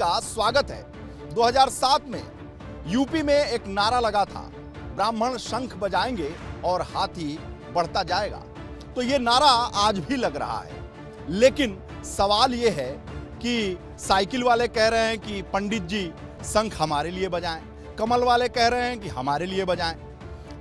का स्वागत है। 2007 में यूपी में एक नारा लगा था, ब्राह्मण शंख बजाएंगे और हाथी बढ़ता जाएगा। तो ये नारा आज भी लग रहा है, लेकिन सवाल ये है कि साइकिल वाले कह रहे हैं कि पंडित जी शंख हमारे लिए बजाएं, कमल वाले कह रहे हैं कि हमारे लिए बजाएं,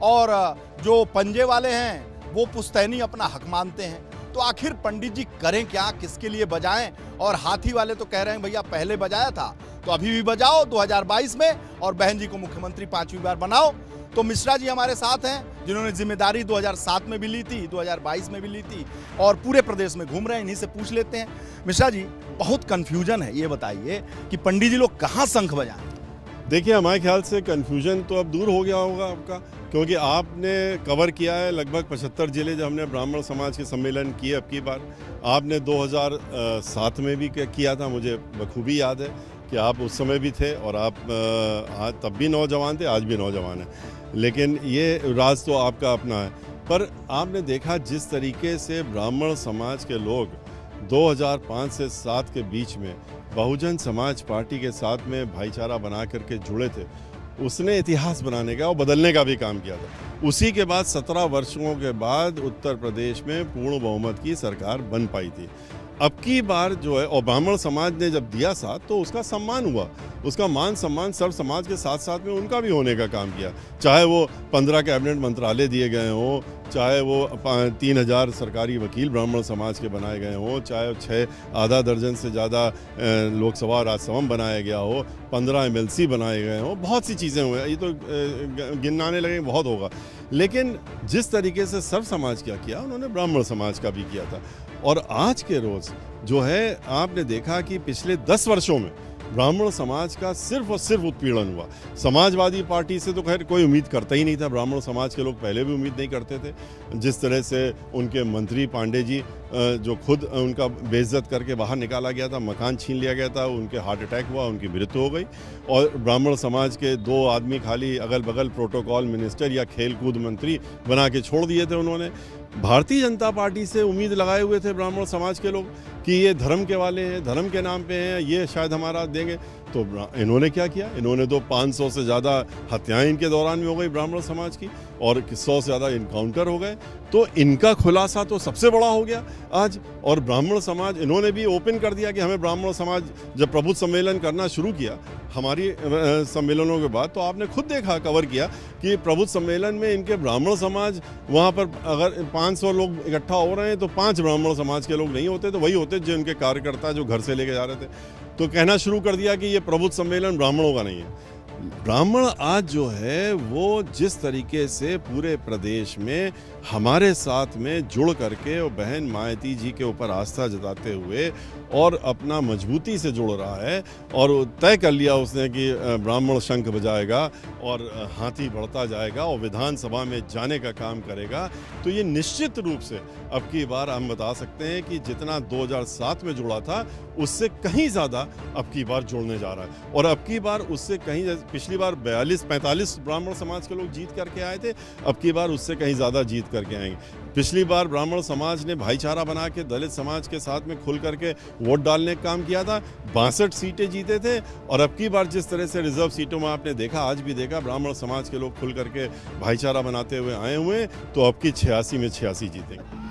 और जो पंजे वाले हैं वो पुश्तैनी अपना हक मानते हैं। तो आखिर पंडित जी करें क्या, किसके लिए बजाएं? और हाथी वाले तो कह रहे हैं भैया पहले बजाया था तो अभी भी बजाओ 2022 में, और बहन जी को मुख्यमंत्री 5वीं बार बनाओ। तो मिश्रा जी हमारे साथ हैं, जिन्होंने जिम्मेदारी 2007 में भी ली थी, 2022 में भी ली थी, और पूरे प्रदेश में घूम रहे हैं। इन्हीं से पूछ लेते हैं। मिश्रा जी, बहुत कंफ्यूजन है, ये बताइए कि पंडित जी लोग कहाँ शंख बजाएं? देखिए, हमारे ख्याल से कन्फ्यूजन तो अब दूर हो गया होगा आपका, क्योंकि आपने कवर किया है लगभग 75 जिले जब हमने ब्राह्मण समाज के सम्मेलन किए। अब की बार आपने 2007 में भी किया था, मुझे बखूबी याद है कि आप उस समय भी थे, और आप आज तब भी नौजवान थे, आज भी नौजवान हैं, लेकिन ये राज तो आपका अपना है। पर आपने देखा जिस तरीके से ब्राह्मण समाज के लोग 2005 से 7 के बीच में बहुजन समाज पार्टी के साथ में भाईचारा बना करके जुड़े थे, उसने इतिहास बनाने का और बदलने का भी काम किया था। उसी के बाद 17 वर्षों के बाद उत्तर प्रदेश में पूर्ण बहुमत की सरकार बन पाई थी। अब की बार जो है, और ब्राह्मण समाज ने जब दिया साथ तो उसका सम्मान हुआ, उसका मान सम्मान सर्व समाज के साथ साथ में उनका भी होने का काम किया। चाहे वो 15 कैबिनेट मंत्रालय दिए गए हों, चाहे वो 3000 सरकारी वकील ब्राह्मण समाज के बनाए गए हों, चाहे आधा दर्जन से ज़्यादा लोकसभा और राज्यसभा बनाया गया हो, 15 MLC बनाए गए हों, बहुत सी चीज़ें हुई। ये तो गिनाने लगे बहुत होगा, लेकिन जिस तरीके से सर्व समाज क्या किया, उन्होंने ब्राह्मण समाज का भी किया था। और आज के रोज़ जो है, आपने देखा कि पिछले 10 वर्षों में ब्राह्मण समाज का सिर्फ और सिर्फ उत्पीड़न हुआ। समाजवादी पार्टी से तो खैर कोई उम्मीद करता ही नहीं था, ब्राह्मण समाज के लोग पहले भी उम्मीद नहीं करते थे। जिस तरह से उनके मंत्री पांडे जी, जो खुद उनका बेइज्जत करके बाहर निकाला गया था, मकान छीन लिया गया था, उनके हार्ट अटैक हुआ, उनकी मृत्यु हो गई, और ब्राह्मण समाज के 2 आदमी खाली अगल बगल प्रोटोकॉल मिनिस्टर या खेल कूद मंत्री बना के छोड़ दिए थे उन्होंने। भारतीय जनता पार्टी से उम्मीद लगाए हुए थे ब्राह्मण समाज के लोग कि ये धर्म के वाले हैं, धर्म के नाम पे हैं, ये शायद हमारा देंगे। तो इन्होंने क्या किया? इन्होंने तो 500 से ज़्यादा हत्याएं इनके दौरान में हो गई ब्राह्मण समाज की, और 100 से ज़्यादा इनकाउंटर हो गए। तो इनका खुलासा तो सबसे बड़ा हो गया आज। और ब्राह्मण समाज, इन्होंने भी ओपन कर दिया कि हमें ब्राह्मण समाज जब प्रबुद्ध सम्मेलन करना शुरू किया हमारी सम्मेलनों के बाद, तो आपने खुद देखा, कवर किया कि प्रबुद्ध सम्मेलन में इनके ब्राह्मण समाज, वहाँ पर अगर 500 लोग इकट्ठा हो रहे हैं तो 5 ब्राह्मण समाज के लोग नहीं होते, तो वही होते जो इनके कार्यकर्ता जो घर से लेके जा रहे थे। तो कहना शुरू कर दिया कि ये प्रबुद्ध सम्मेलन ब्राह्मणों का नहीं है। ब्राह्मण आज जो है वो जिस तरीके से पूरे प्रदेश में हमारे साथ में जुड़ करके और बहन मायावती जी के ऊपर आस्था जताते हुए और अपना मजबूती से जुड़ रहा है, और तय कर लिया उसने कि ब्राह्मण शंख बजाएगा और हाथी बढ़ता जाएगा और विधानसभा में जाने का काम करेगा। तो ये निश्चित रूप से अब की बार हम बता सकते हैं कि जितना 2007 में जुड़ा था उससे कहीं ज़्यादा अब की बार जुड़ने जा रहा है। और अब की बार उससे कहीं, पिछली बार 42-45 ब्राह्मण समाज के लोग जीत करके आए थे, अब की बार उससे कहीं ज़्यादा जीत करके आएंगे। पिछली बार ब्राह्मण समाज ने भाईचारा बना के दलित समाज के साथ में खुल करके वोट डालने का काम किया था, 62 सीटें जीते थे। और अब की बार जिस तरह से रिजर्व सीटों में आपने देखा, आज भी देखा, ब्राह्मण समाज के लोग खुल करके भाईचारा बनाते हुए आए हुए हैं, तो अब की 86 में 86 जीतेंगे।